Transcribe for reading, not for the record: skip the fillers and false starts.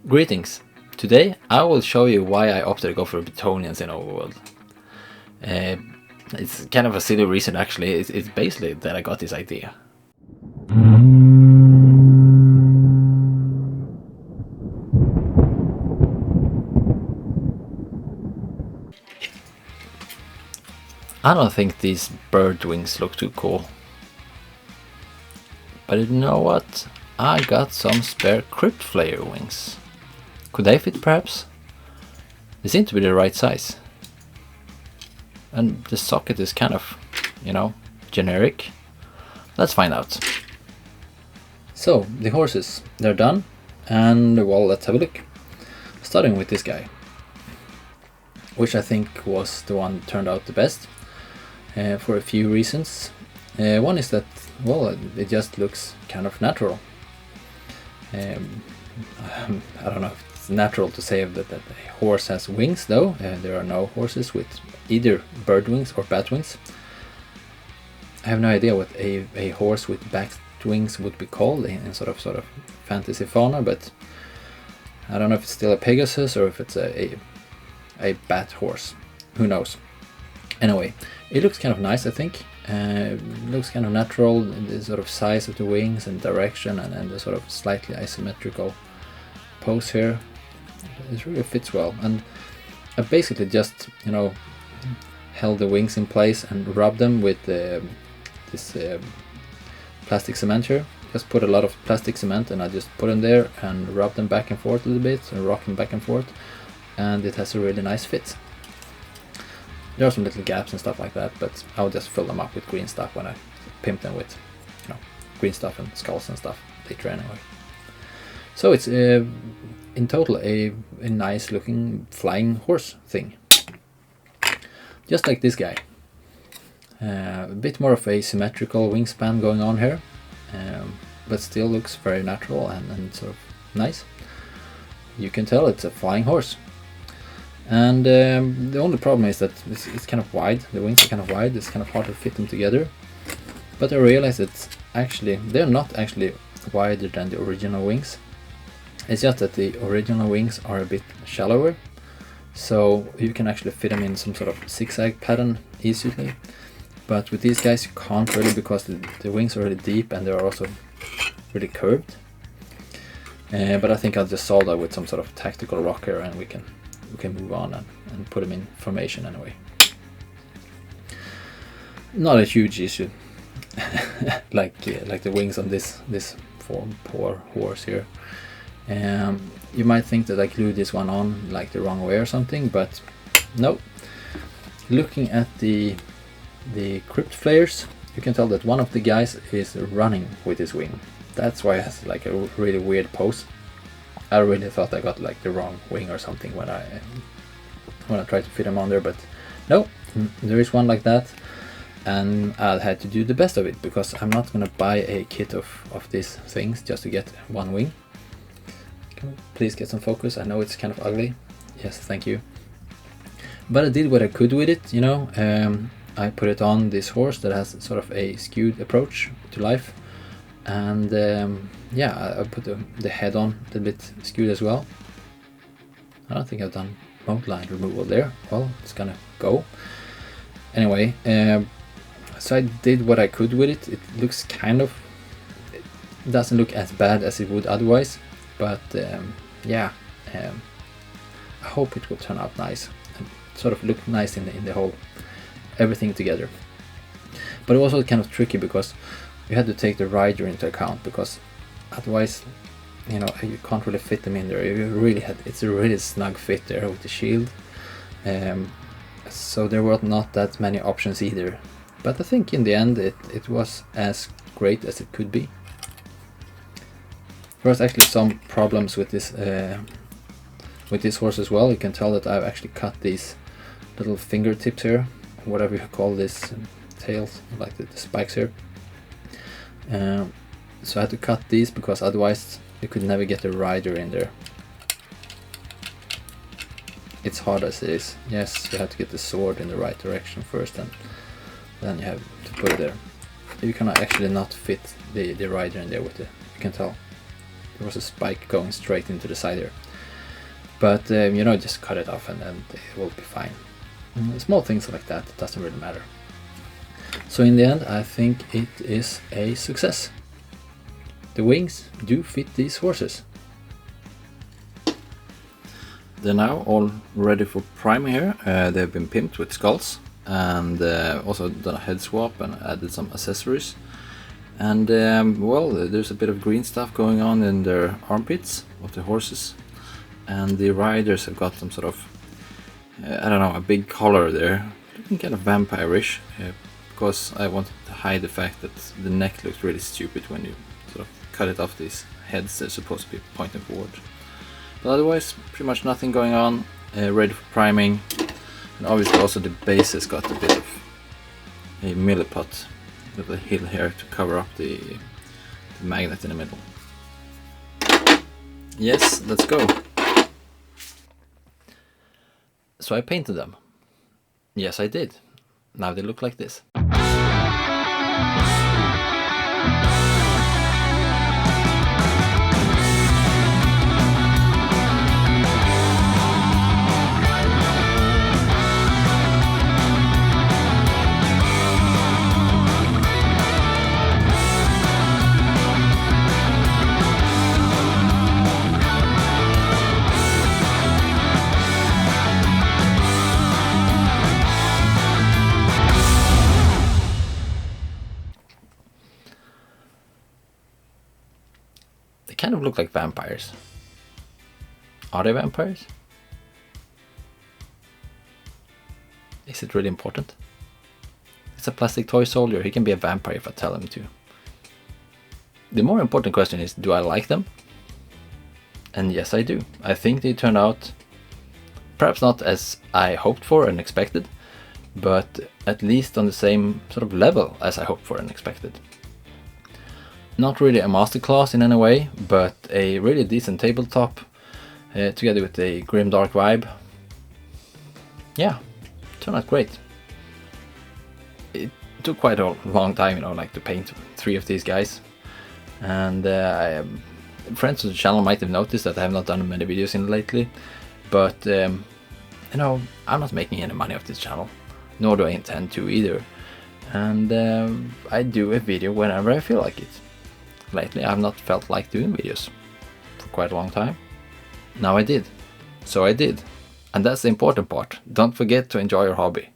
Greetings! Today I will show you why I opted to go for Bretonnians in Overworld. It's kind of a silly reason actually, it's basically that I got this idea. I don't think these bird wings look too cool. But you know what? I got some spare Crypt Flare wings. Could they fit perhaps? They seem to be the right size. And the socket is kind of, generic. Let's find out. So, the horses, they're done. And well, let's have a look. Starting with this guy, which I think was the one that turned out the best. For a few reasons. One is that, well, it just looks kind of natural. I don't know if it's natural to say that a horse has wings, though. There are no horses with either bird wings or bat wings. I have no idea what a horse with bat wings would be called in sort of fantasy fauna, but I don't know if it's still a Pegasus or if it's a bat horse. Who knows? Anyway, it looks kind of nice, I think. It looks kind of natural, the sort of size of the wings and direction and the sort of slightly asymmetrical pose here. It really fits well. And I basically just, held the wings in place and rubbed them with this plastic cement here. Just put a lot of plastic cement and I just put them there and rub them back and forth a little bit and rock them back and forth. And it has a really nice fit. There are some little gaps and stuff like that, but I'll just fill them up with green stuff when I pimp them with, green stuff and skulls and stuff later anyway. So it's in total a nice looking flying horse thing. Just like this guy. A bit more of a symmetrical wingspan going on here, but still looks very natural and sort of nice. You can tell it's a flying horse. And the only problem is that it's kind of wide, the wings are kind of wide, it's kind of hard to fit them together. But I realized they're not actually wider than the original wings. It's just that the original wings are a bit shallower, so you can actually fit them in some sort of zigzag pattern easily. But with these guys you can't really, because the wings are really deep and they're also really curved. But I think I'll just solve that with some sort of tactical rock here and we can move on and put them in formation anyway. Not a huge issue, like the wings on this poor horse here. You might think that I glued this one on like the wrong way or something, but no. Looking at the Crypt Flares, you can tell that one of the guys is running with his wing. That's why it has like a really weird pose. I really thought I got like the wrong wing or something when I tried to fit them on there, but no, there is one like that, and I had to do the best of it because I'm not gonna buy a kit of these things just to get one wing. Can we please get some focus? I know it's kind of ugly. Yes, thank you. But I did what I could with it, I put it on this horse that has sort of a skewed approach to life. And I put the head on a little bit skewed as well. I don't think I've done mold line removal there. Well, it's gonna go. Anyway, so I did what I could with it. It looks it doesn't look as bad as it would otherwise. But I hope it will turn out nice and sort of look nice in the whole everything together. But it was also kind of tricky because you had to take the rider into account, because otherwise, you can't really fit them in there. It's a really snug fit there with the shield. So there were not that many options either. But I think in the end it was as great as it could be. There was actually some problems with this horse as well. You can tell that I've actually cut these little fingertips here, whatever you call this, tails, like the spikes here. So I had to cut these because otherwise you could never get the rider in there. It's hard as it is. Yes, you have to get the sword in the right direction first, and then you have to put it there. You cannot actually not fit the rider in there with it. You can tell there was a spike going straight into the side here. But you know, just cut it off and then it will be fine. Small things like that, it doesn't really matter. So in the end, I think it is a success. The wings do fit these horses. They're now all ready for priming here. They've been pimped with skulls and also done a head swap and added some accessories. And well, there's a bit of green stuff going on in their armpits of the horses. And the riders have got some sort of, I don't know, a big collar there, looking kind of vampire-ish, because I wanted to hide the fact that the neck looks really stupid when you sort of cut it off these heads. They're supposed to be pointing forward. But otherwise, pretty much nothing going on, ready for priming. And obviously also the base has got a bit of a milliput with a hill here to cover up the magnet in the middle. Yes, let's go. So I painted them. Yes, I did. Now they look like this. They kind of look like vampires. Are they vampires? Is it really important? It's a plastic toy soldier. He can be a vampire if I tell him to. The more important question is, do I like them? And yes, I do. I think they turned out perhaps not as I hoped for and expected, but at least on the same sort of level as I hoped for and expected. Not really a masterclass in any way, but a really decent tabletop together with a grimdark vibe. Yeah, turned out great. It took quite a long time, you know, like to paint 3 of these guys. And friends of the channel might have noticed that I have not done many videos in lately, but you know, I'm not making any money off this channel, nor do I intend to either. And I do a video whenever I feel like it. Lately I've not felt like doing videos for quite a long time. Now I did. So I did. And that's the important part. Don't forget to enjoy your hobby.